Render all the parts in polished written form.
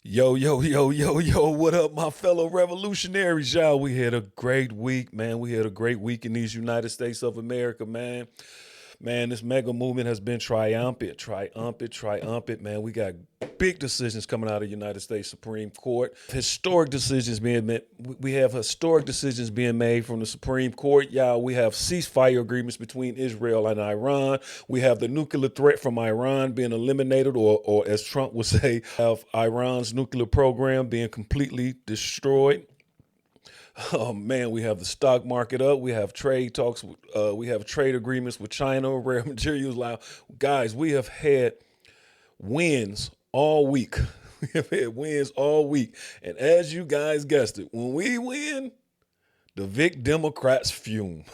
Yo, yo, yo, yo, yo, what up, my fellow revolutionaries, y'all? We had a great week, man. We had a great week in these United States of America, man. Man, this mega movement has been triumphant, man. We got big decisions coming out of the United States Supreme Court. Historic decisions being made. We have historic decisions being made from the Supreme Court, y'all. We have ceasefire agreements between Israel and Iran. We have the nuclear threat from Iran being eliminated, or as Trump would say, have Iran's nuclear program being completely destroyed. Oh man, we have the stock market up. We have trade talks. We have trade agreements with China, rare materials. Guys, we have had wins all week. We have had wins all week. And as you guys guessed it, when we win, the Vic Democrats fume.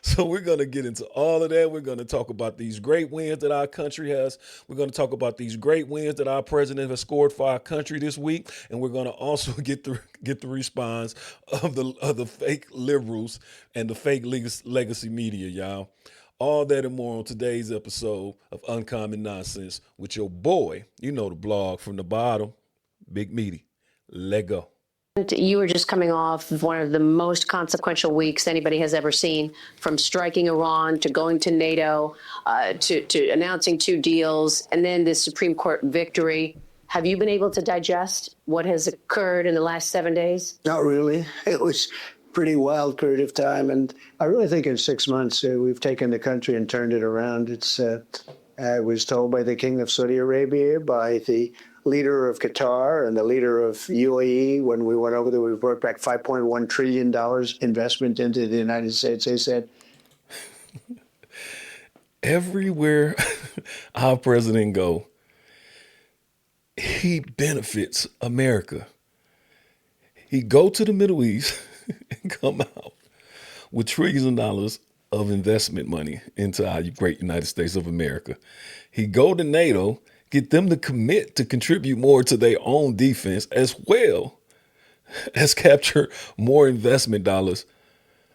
So we're going to get into all of that. We're going to talk about these great wins that our country has. We're going to talk about these great wins that our president has scored for our country this week, and we're going to also get the response of the fake liberals and the fake legacy media, y'all. All that and more on today's episode of Uncommon Nonsense with your boy, you know the blog from the bottom, Big Meaty. Let go. You were just coming off of one of the most consequential weeks anybody has ever seen, from striking Iran to going to NATO, to announcing two deals, and then this Supreme Court victory. Have you been able to digest what has occurred in the last 7 days? Not really. It was a pretty wild period of time. And I really think in 6 months, we've taken the country and turned it around. I was told by the King of Saudi Arabia, by the leader of Qatar and the leader of UAE, when we went over there, we brought back $5.1 trillion investment into the United States. They said, everywhere our president go, he benefits America. He go to the Middle East and come out with trillions of dollars of investment money into our great United States of America. He go to NATO, get them to commit to contribute more to their own defense, as well as capture more investment dollars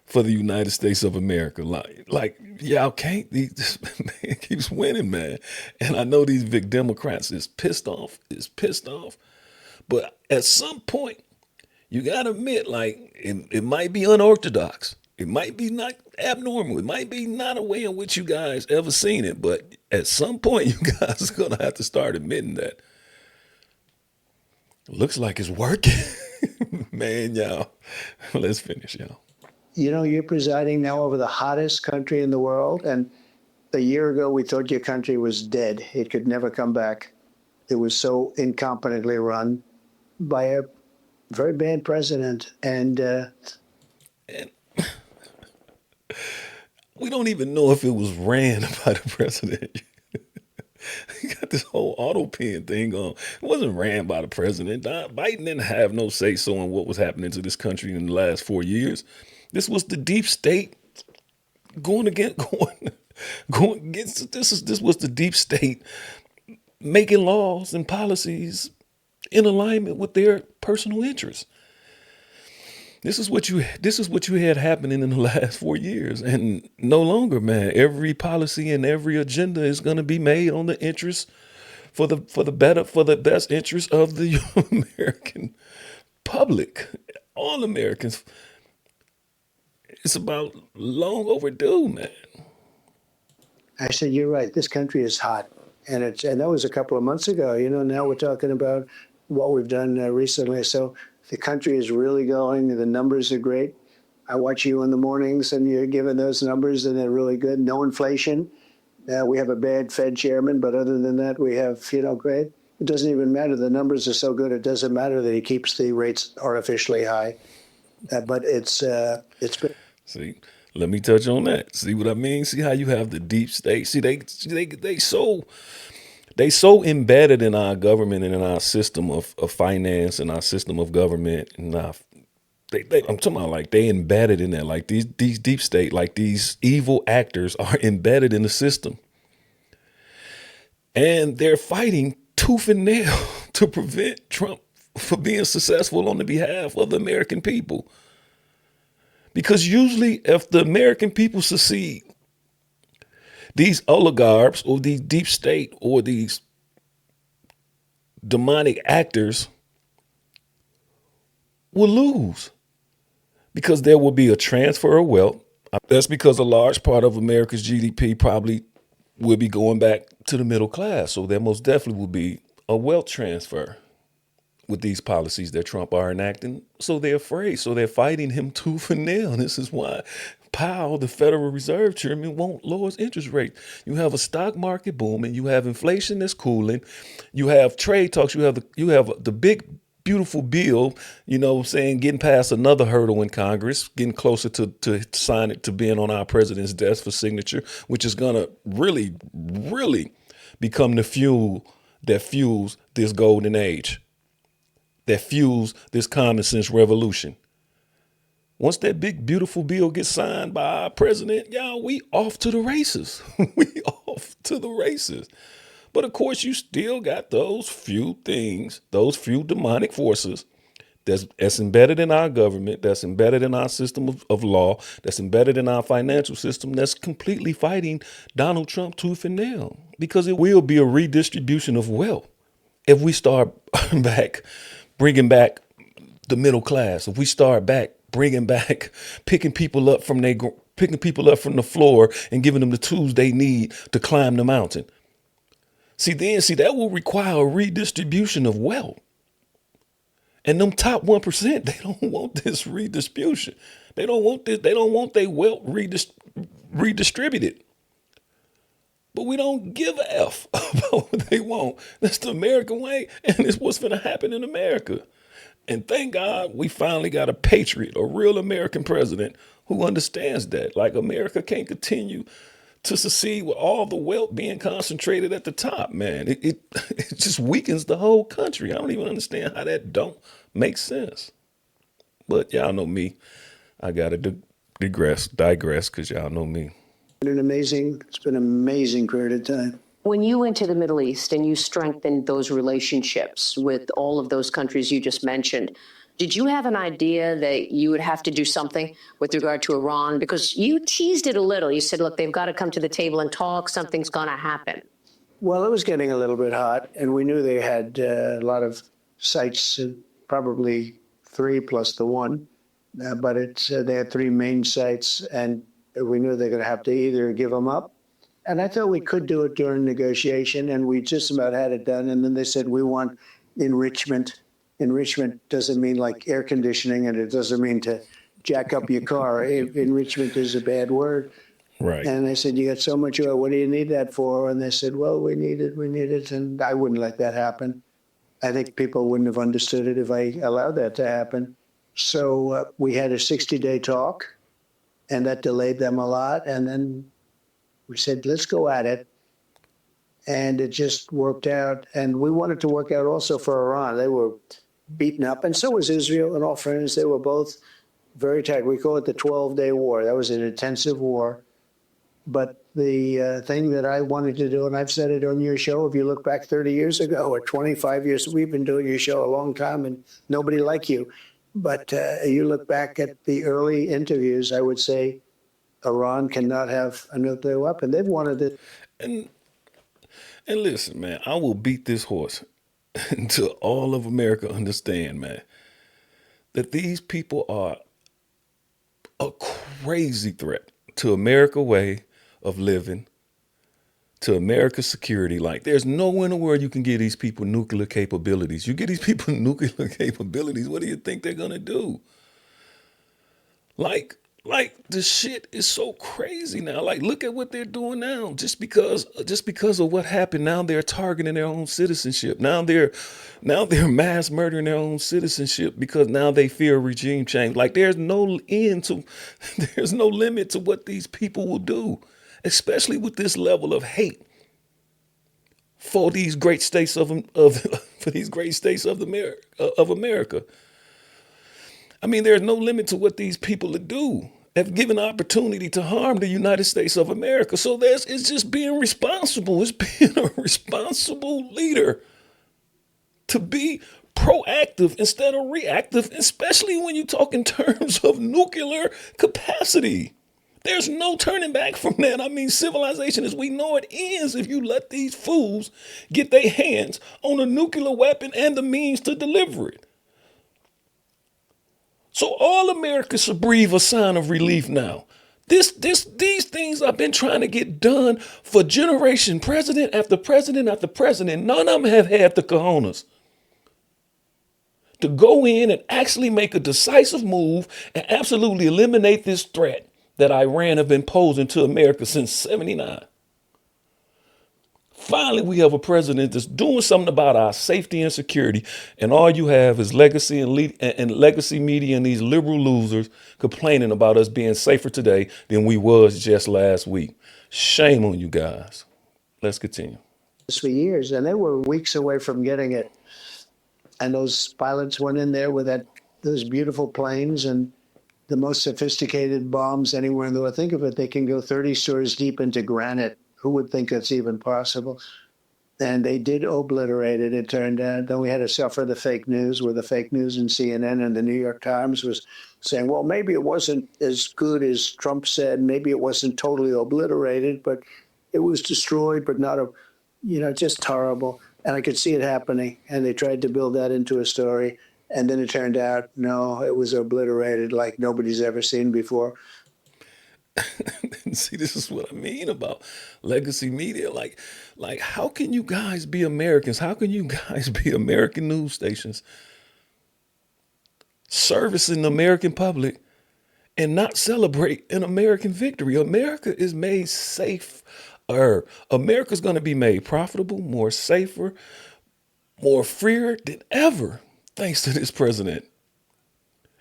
for the United States of America. Like y'all can't, this man keeps winning, man. And I know these big Democrats is pissed off. But at some point, you gotta admit, like, it might be unorthodox. It might be not abnormal. It might be not a way in which you guys ever seen it. But at some point, you guys are gonna have to start admitting that. Looks like it's working. Man, y'all. Let's finish, y'all. you're presiding now over the hottest country in the world. And a year ago, we thought your country was dead. It could never come back. It was so incompetently run by a very bad president. And And we don't even know if it was ran by the president. He got this whole auto pen thing on. It wasn't ran by the president. Biden didn't have no say so in what was happening to this country in the last 4 years. This was the deep state going against going against this was the deep state making laws and policies in alignment with their personal interests. This is what you had happening in the last 4 years, and no longer, man. Every policy and every agenda is going to be made on the interest for the best interest of the American public, all Americans. It's about long overdue, man. I said, you're right. This country is hot. And that was a couple of months ago. Now we're talking about what we've done recently. So the country is really going. The numbers are great. I watch you in the mornings, and you're giving those numbers, and they're really good. No inflation. We have a bad Fed chairman, but other than that, we have, great. It doesn't even matter. The numbers are so good. It doesn't matter that he keeps the rates artificially high. But it's good. See, let me touch on that. See what I mean? See how you have the deep state. See, they so embedded in our government and in our system of finance and our system of government, and I'm talking about, like, they embedded in that. Like, these deep state, like, these evil actors are embedded in the system, and they're fighting tooth and nail to prevent Trump from being successful on the behalf of the American people. Because usually, if the American people succeed, these oligarchs or these deep state or these demonic actors will lose because there will be a transfer of wealth. That's because a large part of America's GDP probably will be going back to the middle class. So there most definitely will be a wealth transfer with these policies that Trump are enacting. So they're afraid. So they're fighting him tooth and nail. This is why Powell, the Federal Reserve Chairman, won't lower his interest rate. You have a stock market booming. You have inflation that's cooling. You have trade talks. You have the big, beautiful bill, saying getting past another hurdle in Congress, getting closer to sign it, to being on our president's desk for signature, which is going to really, really become the fuel that fuels this golden age, that fuels this common sense revolution. Once that big, beautiful bill gets signed by our president, y'all, we off to the races. We off to the races. But of course, you still got those few things, those few demonic forces that's embedded in our government, that's embedded in our system of law, that's embedded in our financial system, that's completely fighting Donald Trump tooth and nail, because it will be a redistribution of wealth if we start bringing back the middle class, if we start bringing back, picking people up from the floor and giving them the tools they need to climb the mountain. See, that will require a redistribution of wealth. And them top 1%, they don't want this redistribution. They don't want this. They don't want their wealth redistributed. But we don't give a F about what they want. That's the American way, and it's what's going to happen in America. And thank God we finally got a patriot, a real American president who understands that. Like, America can't continue to succeed with all the wealth being concentrated at the top, man. It just weakens the whole country. I don't even understand how that don't make sense. But y'all know me. I got to digress, because y'all know me. It's been an amazing period of time. When you went to the Middle East and you strengthened those relationships with all of those countries you just mentioned, did you have an idea that you would have to do something with regard to Iran? Because you teased it a little. You said, look, they've got to come to the table and talk. Something's going to happen. Well, it was getting a little bit hot, and we knew they had a lot of sites, probably 3 plus the one, but they had 3 main sites, and we knew they're going to have to either give them up. And I thought we could do it during negotiation, and we just about had it done. And then they said, we want enrichment. Enrichment doesn't mean like air conditioning, and it doesn't mean to jack up your car. Enrichment is a bad word. Right. And I said, you got so much oil, what do you need that for? And they said, well, we need it. And I wouldn't let that happen. I think people wouldn't have understood it if I allowed that to happen. So we had a 60-day talk, and that delayed them a lot. And then we said, let's go at it. And it just worked out. And we wanted to work out also for Iran. They were beaten up, and so was Israel, and all friends. They were both very tight. We call it the 12-day war. That was an intensive war. But the thing that I wanted to do, and I've said it on your show, if you look back 30 years ago or 25 years, we've been doing your show a long time, and nobody like you. But you look back at the early interviews, I would say Iran cannot have a nuclear weapon. They've wanted it. And listen, man, I will beat this horse until all of America understand, man, that these people are a crazy threat to America's way of living, to America's security. Like, there's nowhere in the world you can give these people nuclear capabilities. You give these people nuclear capabilities, what do you think they're going to do? Like the shit is so crazy now. Like, look at what they're doing now. Just because of what happened, now they're targeting their own citizenship. Now they're mass murdering their own citizenship because now they fear regime change. Like, there's no limit to what these people will do, especially with this level of hate for these great states of America. I mean, there's no limit to what these people will do. Have given opportunity to harm the United States of America. So it's just being responsible. It's being a responsible leader to be proactive instead of reactive, especially when you talk in terms of nuclear capacity. There's no turning back from that. I mean, civilization as we know it ends if you let these fools get their hands on a nuclear weapon and the means to deliver it. So all America should breathe a sign of relief now. These things I've been trying to get done for generation, president after president after president. None of them have had the cojones to go in and actually make a decisive move and absolutely eliminate this threat that Iran have been posing to America since '79. Finally, we have a president that's doing something about our safety and security, and all you have is legacy and legacy media and these liberal losers complaining about us being safer today than we was just last week. Shame on you guys. Let's continue. For years, and they were weeks away from getting it. And those pilots went in there with those beautiful planes and the most sophisticated bombs anywhere in the world. Think of it, they can go 30 stories deep into granite. Who would think that's even possible? And they did obliterate it, it turned out. Then we had to suffer the fake news, where the fake news in CNN and the New York Times was saying, well, maybe it wasn't as good as Trump said. Maybe it wasn't totally obliterated, but it was destroyed, but not just horrible. And I could see it happening. And they tried to build that into a story. And then it turned out, no, it was obliterated like nobody's ever seen before. See, this is what I mean about legacy media. Like, how can you guys be Americans? How can you guys be American news stations servicing the American public and not celebrate an American victory? America is made safer. America's going to be made profitable, more safer, more freer than ever, thanks to this president.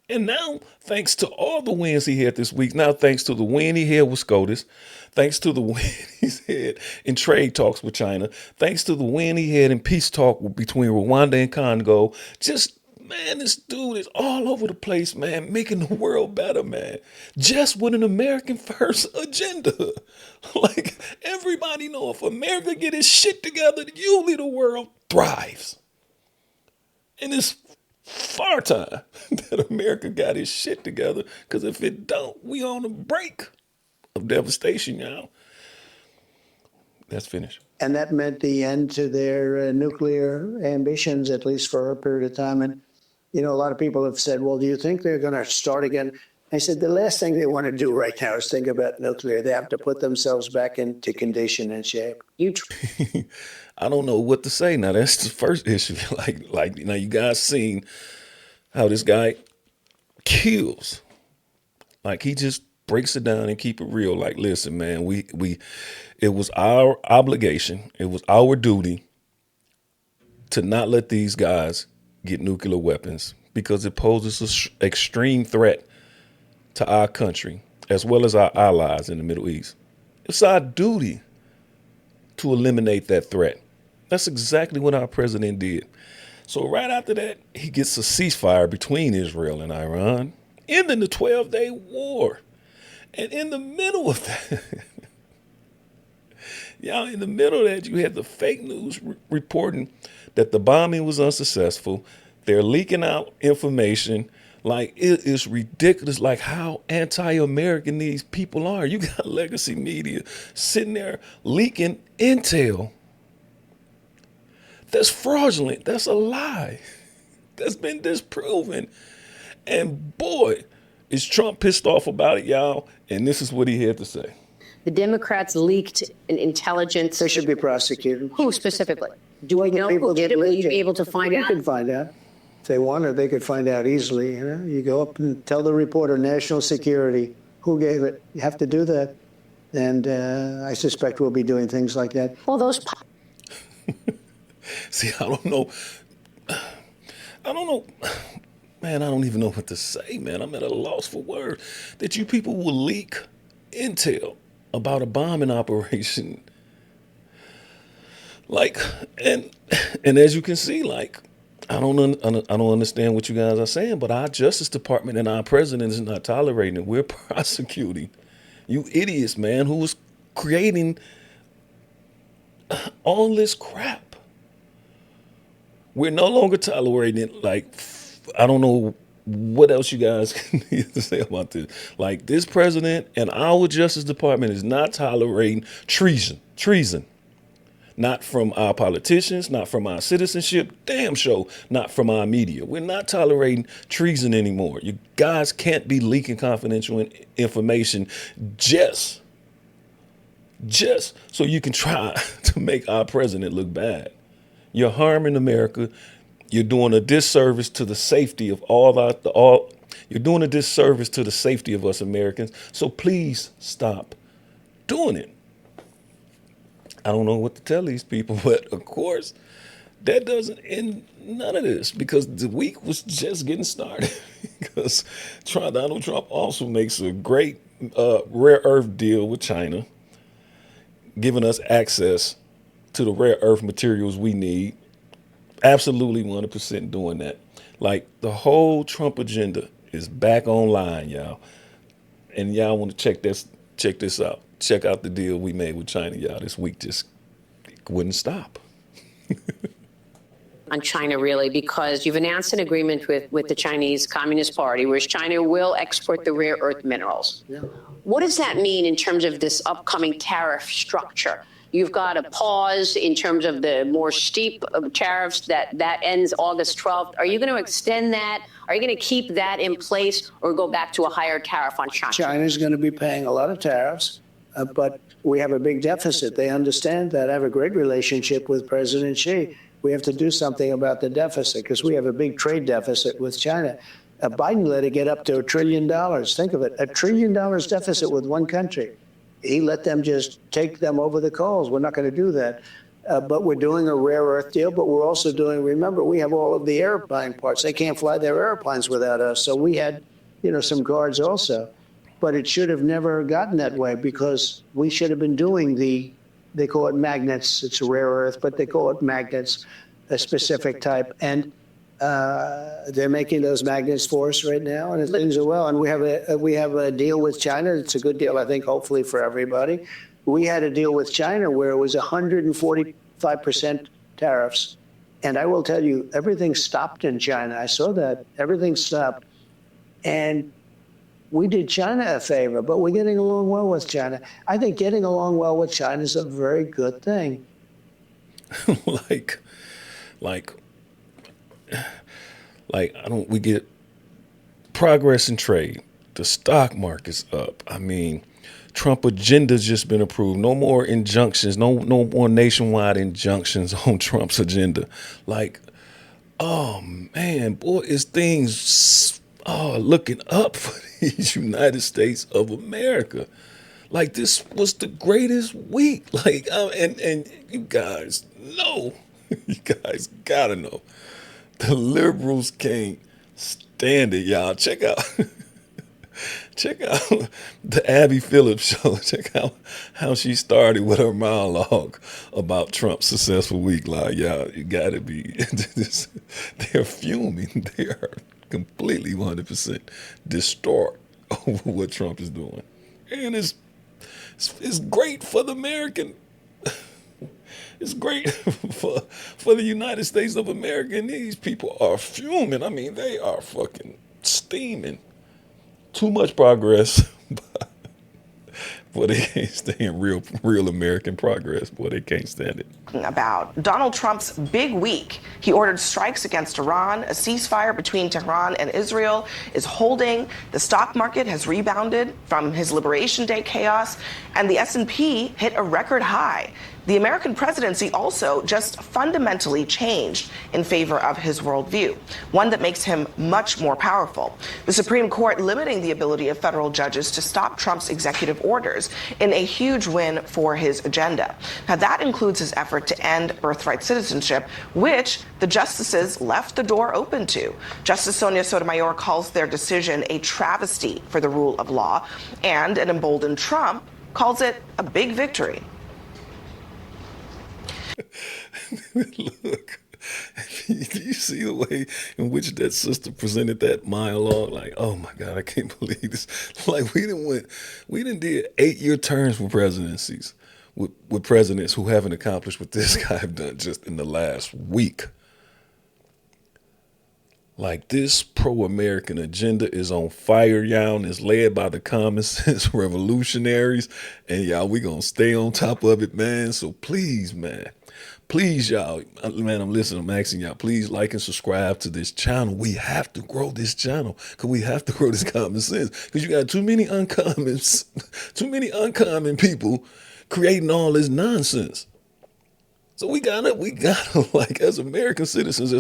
And now, thanks to all the wins he had this week, now thanks to the win he had with SCOTUS, thanks to the win he's had in trade talks with China, thanks to the win he had in peace talk between Rwanda and Congo, man, this dude is all over the place, man, making the world better, man, just with an American first agenda. Like, everybody know if America get its shit together, usually the world thrives. And it's far time that America got his shit together, because if it don't, we on the brink of devastation, y'all. That's finished. And that meant the end to their nuclear ambitions, at least for a period of time. And, a lot of people have said, well, do you think they're going to start again? I said, the last thing they want to do right now is think about nuclear. They have to put themselves back into condition and shape. I don't know what to say now. That's the first issue. Like now you guys seen how this guy kills. Like, he just breaks it down and keep it real. Like, listen, man, it was our obligation, it was our duty to not let these guys get nuclear weapons, because it poses an extreme threat to our country as well as our allies in the Middle East. It's our duty to eliminate that threat. That's exactly what our president did. So right after that, he gets a ceasefire between Israel and Iran, ending the 12-day war. And in the middle of that, y'all, in the middle of that, you had the fake news reporting that the bombing was unsuccessful. They're leaking out information. Like, it is ridiculous, like how anti-American these people are. You got legacy media sitting there leaking intel that's fraudulent. That's a lie. That's been disproven. And boy, is Trump pissed off about it, y'all. And this is what he had to say. The Democrats leaked an intelligence. They should be prosecuted. Who specifically? Do we know who did it? Will you be able to find out? They could find out. If they wanted, they could find out easily. You go up and tell the reporter, national security, who gave it. You have to do that. And I suspect we'll be doing things like that. Well, those. See, I don't know. Man, I don't even know what to say, man. I'm at a loss for words. That you people will leak intel about a bombing operation. Like, and as you can see, like, I don't understand what you guys are saying, but our Justice Department and our president is not tolerating it. We're prosecuting you idiots, man, who was creating all this crap. We're no longer tolerating it. Like, I don't know what else you guys need to say about this? Like, this president and our Justice Department is not tolerating treason. Treason. Not from our politicians, not from our citizenship, damn sure not from our media. We're not tolerating treason anymore. You guys can't be leaking confidential information just so you can try to make our president look bad. You're harming America. You're doing a disservice to the safety of you're doing a disservice to the safety of us Americans. So please stop doing it. I don't know what to tell these people, but of course, that doesn't end none of this, because the week was just getting started. Because Donald Trump also makes a great rare earth deal with China, giving us access to the rare earth materials we need. Absolutely 100% doing that. Like, the whole Trump agenda is back online, y'all. And y'all want to check this out. Check out the deal we made with China, y'all. This week just wouldn't stop. On China, really, because you've announced an agreement with the Chinese Communist Party, where China will export the rare earth minerals. Yeah. What does that mean in terms of this upcoming tariff structure? You've got a pause in terms of the more steep tariffs that ends August 12th. Are you going to extend that? Are you going to keep that in place or go back to a higher tariff on China? China's going to be paying a lot of tariffs, but we have a big deficit. They understand that. I have a great relationship with President Xi. We have to do something about the deficit because we have a big trade deficit with China. Biden let it get up to $1 trillion. Think of it, $1 trillion deficit with one country. He let them just take them over the coals. We're not going to do that. But we're doing a rare earth deal, but we're also doing, remember, we have all of the airplane parts. They can't fly their airplanes without us. So we had, some guards also. But it should have never gotten that way, because we should have been doing they call it magnets. It's rare earth, but they call it magnets, a specific type. And they're making those magnets for us right now, and things are well. And we have a deal with China. It's a good deal, I think, hopefully for everybody. We had a deal with China where it was 145% tariffs. And I will tell you, everything stopped in China. I saw that. Everything stopped. And we did China a favor, but we're getting along well with China. I think getting along well with China is a very good thing. We get progress in trade. The stock market's up. I mean, Trump agenda's just been approved. No more injunctions, no more nationwide injunctions on Trump's agenda. Like, oh man, boy, is things looking up for these United States of America. Like, this was the greatest week. Like, and you guys know, you guys gotta know, the liberals can't stand it, y'all. Check out the Abby Phillips show. Check out how she started with her monologue about Trump's successful week. Like, y'all, you gotta be, they're fuming. They are completely 100% distraught over what Trump is doing. And it's great for the American. It's great for the United States of America. And these people are fuming. I mean, they are fucking steaming. Too much progress. Boy, they can't stand real American progress. Boy, they can't stand it. About Donald Trump's big week. He ordered strikes against Iran. A ceasefire between Tehran and Israel is holding. The stock market has rebounded from his Liberation Day chaos, and the S&P hit a record high. The American presidency also just fundamentally changed in favor of his worldview, one that makes him much more powerful. The Supreme Court limiting the ability of federal judges to stop Trump's executive orders in a huge win for his agenda. Now, that includes his effort to end birthright citizenship, which the justices left the door open to. Justice Sonia Sotomayor calls their decision a travesty for the rule of law, and an emboldened Trump calls it a big victory. Look, do you see the way in which that sister presented that monologue? Like, oh my God, I can't believe this. Like, we done did 8-year terms for presidencies with presidents who haven't accomplished what this guy have done just in the last week. Like, this pro-American agenda is on fire, y'all, and it's led by the common sense revolutionaries. And y'all, we gonna stay on top of it, man. So please, man, please, y'all, man, I'm listening, I'm asking y'all, please like and subscribe to this channel. We have to grow this channel because we have to grow this common sense, because you got too many uncommons, too many uncommon people creating all this nonsense. So we gotta like, as American citizens,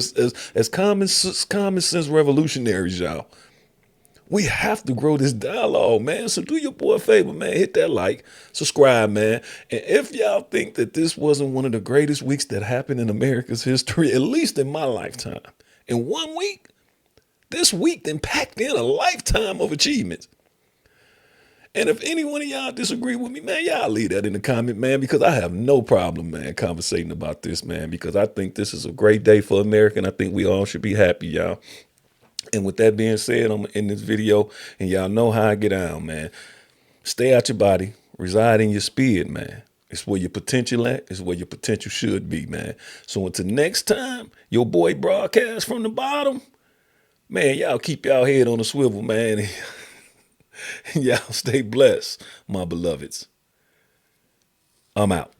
as common sense revolutionaries, y'all, we have to grow this dialogue, man. So do your boy a favor, man. Hit that like, subscribe, man. And if y'all think that this wasn't one of the greatest weeks that happened in America's history, at least in my lifetime, in 1 week, this week then packed in a lifetime of achievements. And if any one of y'all disagree with me, man, y'all leave that in the comment, man, because I have no problem, man, conversating about this, man, because I think this is a great day for America, and I think we all should be happy, y'all. And with that being said, I'm in this video, and y'all know how I get down, man. Stay out your body, reside in your spirit, man. It's where your potential at. It's where your potential should be, man. So until next time, your boy broadcast from the bottom, man, y'all keep y'all head on a swivel, man. Y'all stay blessed, my beloveds. I'm out.